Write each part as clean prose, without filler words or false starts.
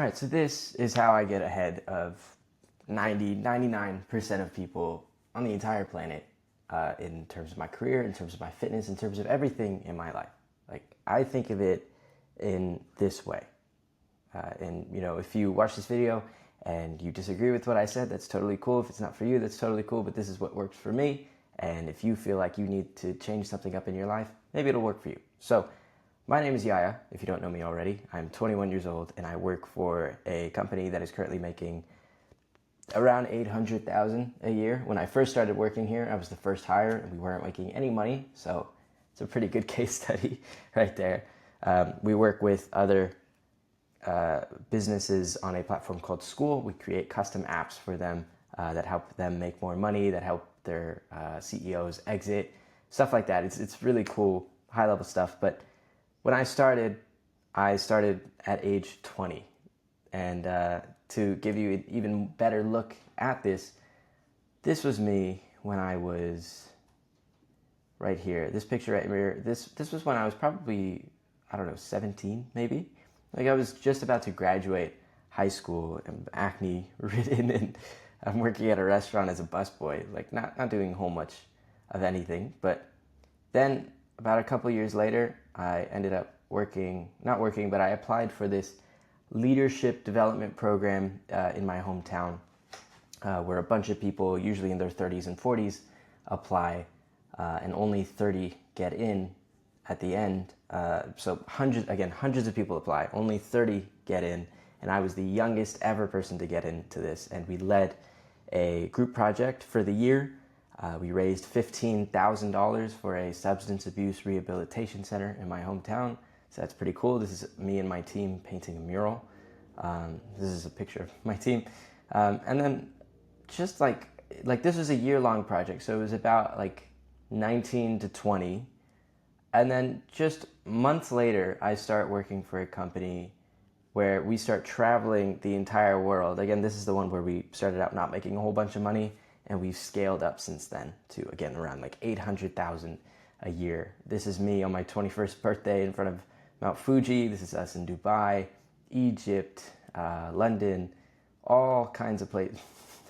All right, so this is how I get ahead of 99% of people on the entire planet in terms of my career, in terms of my fitness, in terms of everything in my life. Like, I think of it in this way. If you watch this video and you disagree with what I said, that's totally cool. If it's not for you, that's totally cool, but this is what works for me. And if you feel like you need to change something up in your life, maybe it'll work for you. So, my name is Yahya, if you don't know me already. I'm 21 years old and I work for a company that is currently making around $800,000 a year. When I first started working here, I was the first hire and we weren't making any money. So it's a pretty good case study right there. We work with other businesses on a platform called Skool. We create custom apps for them that help them make more money, that help their CEOs exit, stuff like that. It's really cool, high level stuff. But when I started at age 20. And to give you an even better look at this was me when I was right here. This picture right here, this was when I was probably, 17 maybe. Like, I was just about to graduate high school. I'm acne ridden and I'm working at a restaurant as a busboy, like not doing a whole much of anything. But then about a couple years later, I ended up not working, but I applied for this leadership development program in my hometown where a bunch of people, usually in their 30s and 40s, apply and only 30 get in at the end. So hundreds of people apply, only 30 get in, and I was the youngest ever person to get into this, and we led a group project for the year. We raised $15,000 for a substance abuse rehabilitation center in my hometown. So that's pretty cool. This is me and my team painting a mural. This is a picture of my team. And then just like this was a year-long project. So it was about like 19 to 20. And then just months later, I start working for a company where we start traveling the entire world. Again, this is the one where we started out not making a whole bunch of money, and we've scaled up since then to, again, around like 800,000 a year. This is me on my 21st birthday in front of Mount Fuji. This is us in Dubai, Egypt, London, all kinds of places.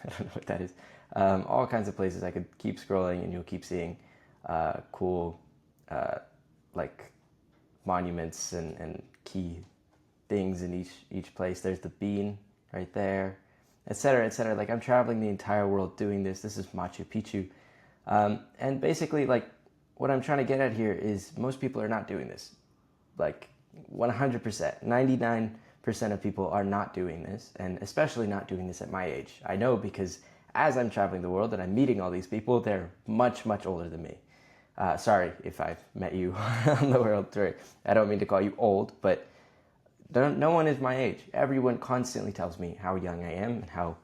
I don't know what that is. All kinds of places. I could keep scrolling and you'll keep seeing cool like monuments and key things in each place. There's the bean right there, etc., etc. Like, I'm traveling the entire world doing this. This is Machu Picchu. And basically, like, what I'm trying to get at here is most people are not doing this. Like, 100%, 99% of people are not doing this, and especially not doing this at my age. I know because as I'm traveling the world and I'm meeting all these people, they're much, much older than me. Sorry if I've met you on the world tour. I don't mean to call you old, but no one is my age. Everyone constantly tells me how young I am and how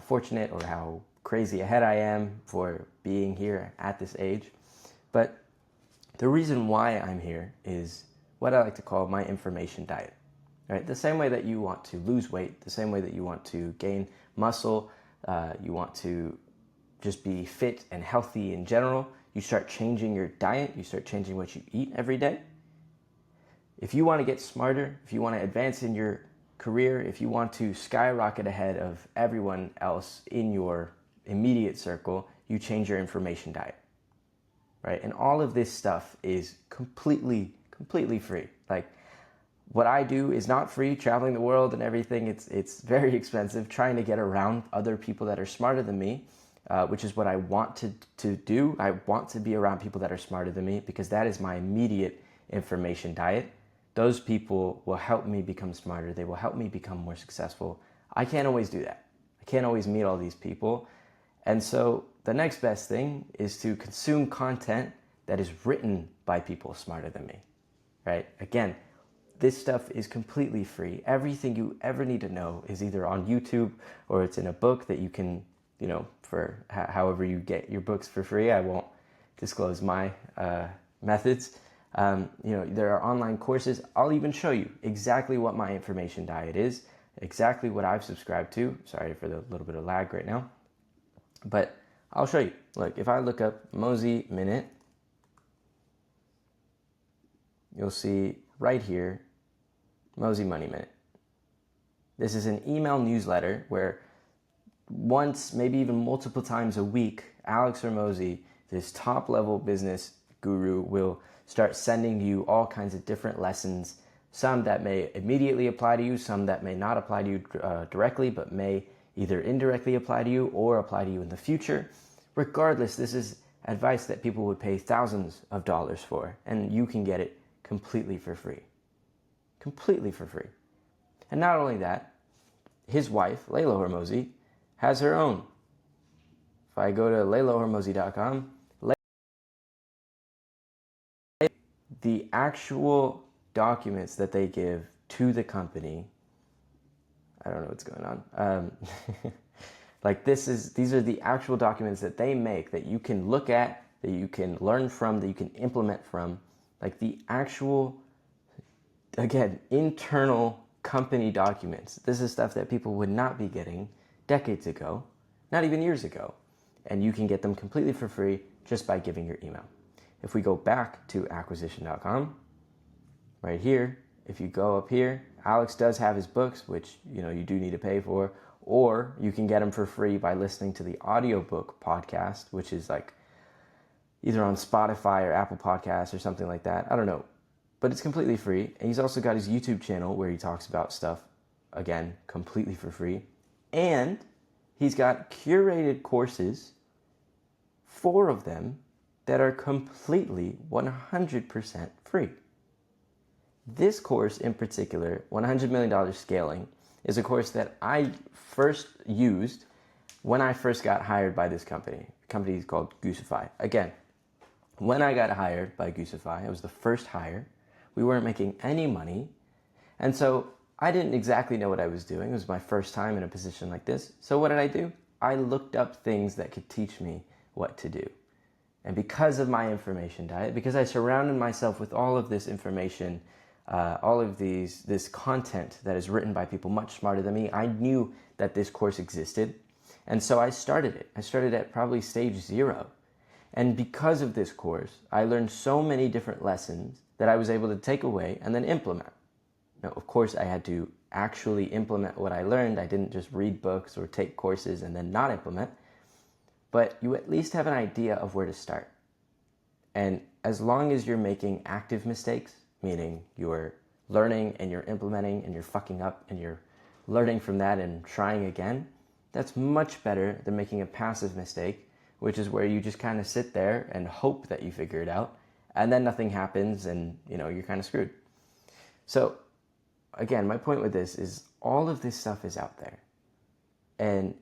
fortunate or how crazy ahead I am for being here at this age. But the reason why I'm here is what I like to call my information diet. Right? The same way that you want to lose weight, the same way that you want to gain muscle, you want to just be fit and healthy in general, you start changing your diet, you start changing what you eat every day. If you want to get smarter, if you want to advance in your career, if you want to skyrocket ahead of everyone else in your immediate circle, you change your information diet, right? And all of this stuff is completely free. Like, what I do is not free. Traveling the world and everything, it's very expensive. Trying to get around other people that are smarter than me, which is what I want to do. I want to be around people that are smarter than me because that is my immediate information diet. Those people will help me become smarter. They will help me become more successful. I can't always do that. I can't always meet all these people. And so the next best thing is to consume content that is written by people smarter than me, right? Again, this stuff is completely free. Everything you ever need to know is either on YouTube or it's in a book that you can, for however you get your books for free. I won't disclose my methods. There are online courses. I'll even show you exactly what my information diet is, exactly what I've subscribed to. Sorry for the little bit of lag right now. But I'll show you. Look, if I look up Mosey Minute, you'll see right here, Mosey Money Minute. This is an email newsletter where once, maybe even multiple times a week, Alex Hormozi, this top-level business guru, will start sending you all kinds of different lessons, some that may immediately apply to you, some that may not apply to you directly, but may either indirectly apply to you or apply to you in the future. Regardless, this is advice that people would pay thousands of dollars for, and you can get it completely for free. Completely for free. And not only that, his wife, Layla Hormozi, has her own. If I go to laylahormozi.com, the actual documents that they give to the company, I don't know what's going on. These are the actual documents that they make that you can look at, that you can learn from, that you can implement from. Like the actual, again, internal company documents. This is stuff that people would not be getting decades ago, not even years ago. And you can get them completely for free just by giving your email. If we go back to acquisition.com, right here, if you go up here, Alex does have his books, which you do need to pay for, or you can get them for free by listening to the audiobook podcast, which is like either on Spotify or Apple Podcasts or something like that. I don't know, but it's completely free. And he's also got his YouTube channel where he talks about stuff, again, completely for free. And he's got curated courses, 4 of them, that are completely 100% free. This course in particular, $100 million Scaling, is a course that I first used when I first got hired by this company. The company is called Goosify. Again, when I got hired by Goosify, I was the first hire. We weren't making any money. And so I didn't exactly know what I was doing. It was my first time in a position like this. So what did I do? I looked up things that could teach me what to do. And because of my information diet, because I surrounded myself with all of this information, all of this content that is written by people much smarter than me, I knew that this course existed. And so I started it. I started at probably stage 0. And because of this course, I learned so many different lessons that I was able to take away and then implement. Now, of course, I had to actually implement what I learned. I didn't just read books or take courses and then not implement. But you at least have an idea of where to start. And as long as you're making active mistakes, meaning you're learning and you're implementing and you're fucking up and you're learning from that and trying again, that's much better than making a passive mistake, which is where you just kind of sit there and hope that you figure it out, and then nothing happens and you're kind of screwed. So again, my point with this is all of this stuff is out there. And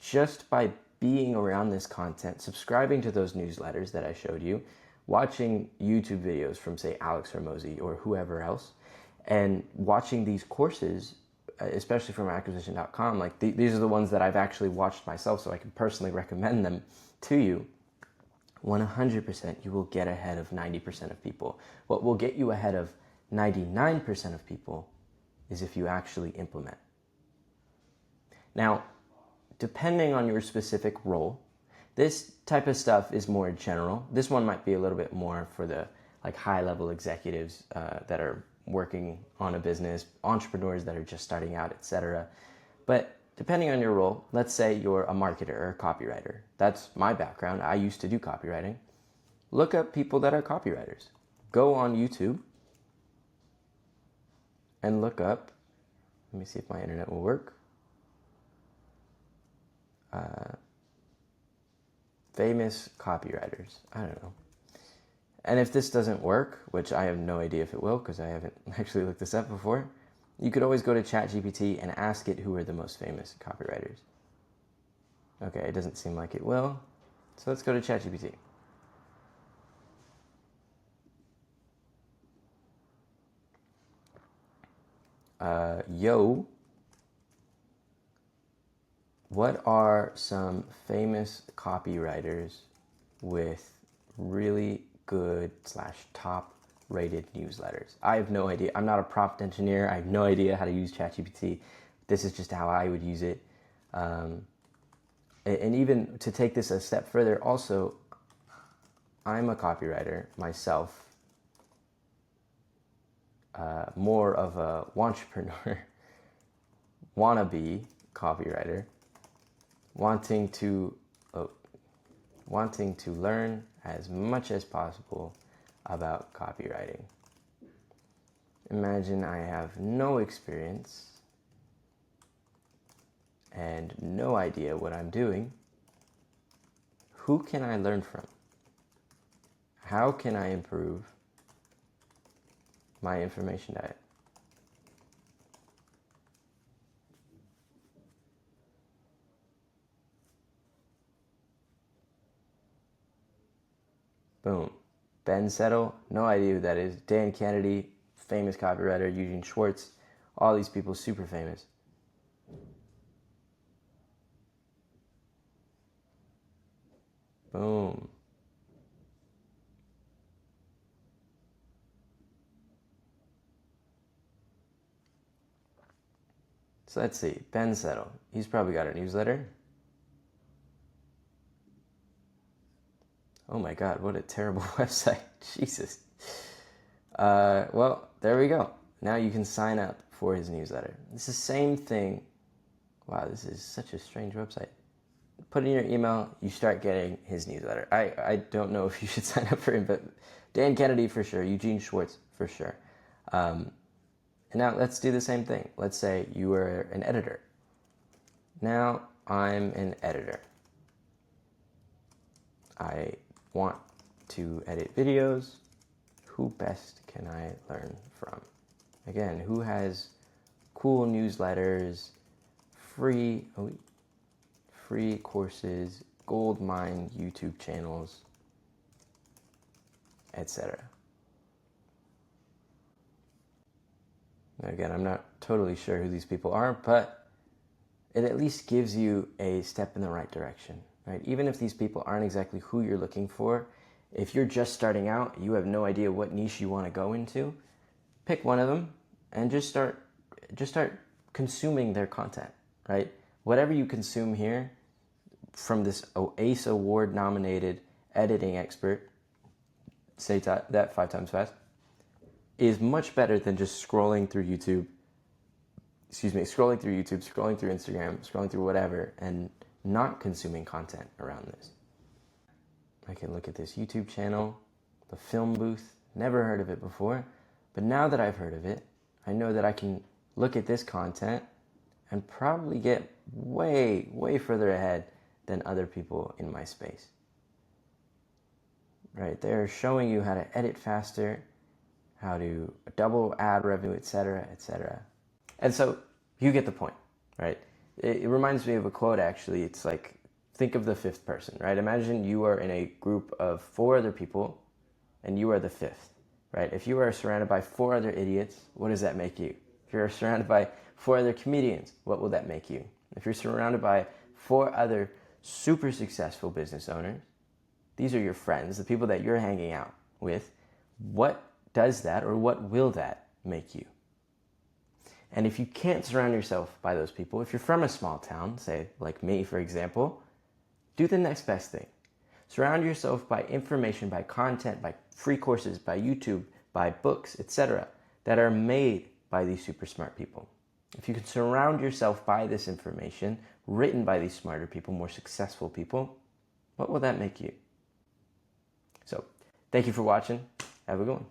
just by being around this content, subscribing to those newsletters that I showed you, watching YouTube videos from, say, Alex Hormozi or whoever else, and watching these courses, especially from acquisition.com, like these are the ones that I've actually watched myself, so I can personally recommend them to you. 100% you will get ahead of 90% of people. What will get you ahead of 99% of people is if you actually implement. Now, depending on your specific role, this type of stuff is more general. This one might be a little bit more for the high-level executives that are working on a business, entrepreneurs that are just starting out, etc. But depending on your role, let's say you're a marketer or a copywriter. That's my background. I used to do copywriting. Look up people that are copywriters. Go on YouTube and look up, let me see if my internet will work. Famous copywriters. I don't know. And if this doesn't work, which I have no idea if it will because I haven't actually looked this up before, you could always go to ChatGPT and ask it who are the most famous copywriters. Okay, it doesn't seem like it will. So let's go to ChatGPT. What are some famous copywriters with really good / top rated newsletters? I have no idea. I'm not a prompt engineer. I have no idea how to use ChatGPT. This is just how I would use it. And even to take this a step further, also, I'm a copywriter myself, more of a wantrepreneur. wannabe copywriter wanting to learn as much as possible about copywriting. Imagine I have no experience and no idea what I'm doing. Who can I learn from? How can I improve my information diet? Boom. Ben Settle, no idea who that is. Dan Kennedy, famous copywriter. Eugene Schwartz, all these people super famous. Boom. So let's see, Ben Settle. He's probably got a newsletter. Oh my God, what a terrible website. Jesus. Well, there we go. Now you can sign up for his newsletter. It's the same thing. Wow, this is such a strange website. Put in your email, you start getting his newsletter. I don't know if you should sign up for him, but Dan Kennedy for sure, Eugene Schwartz for sure. And now let's do the same thing. Let's say you were an editor. Now I'm an editor. I want to edit videos. Who best can I learn from? Again, who has cool newsletters, free courses, gold mine YouTube channels, etc. Again, I'm not totally sure who these people are, but it at least gives you a step in the right direction, right? Even if these people aren't exactly who you're looking for, if you're just starting out, you have no idea what niche you want to go into, pick one of them and just start consuming their content, right? Whatever you consume here from this ACE Award nominated editing expert, say that 5 times fast, is much better than just scrolling through YouTube, scrolling through Instagram, scrolling through whatever, and not consuming content around this. I can look at this YouTube channel, the film booth, never heard of it before, but now that I've heard of it, I know that I can look at this content and probably get way, way further ahead than other people in my space. Right? They're showing you how to edit faster, how to double ad revenue, etc., etc. And so you get the point, right? It reminds me of a quote, actually. It's like, think of the fifth person, right? Imagine you are in a group of 4 other people and you are the fifth, right? If you are surrounded by 4 other idiots, what does that make you? If you're surrounded by 4 other comedians, what will that make you? If you're surrounded by 4 other super successful business owners, these are your friends, the people that you're hanging out with, what does that, or what will that make you? And if you can't surround yourself by those people, if you're from a small town, say like me, for example, do the next best thing. Surround yourself by information, by content, by free courses, by YouTube, by books, etc., that are made by these super smart people. If you can surround yourself by this information, written by these smarter people, more successful people, what will that make you? So, thank you for watching. Have a good one.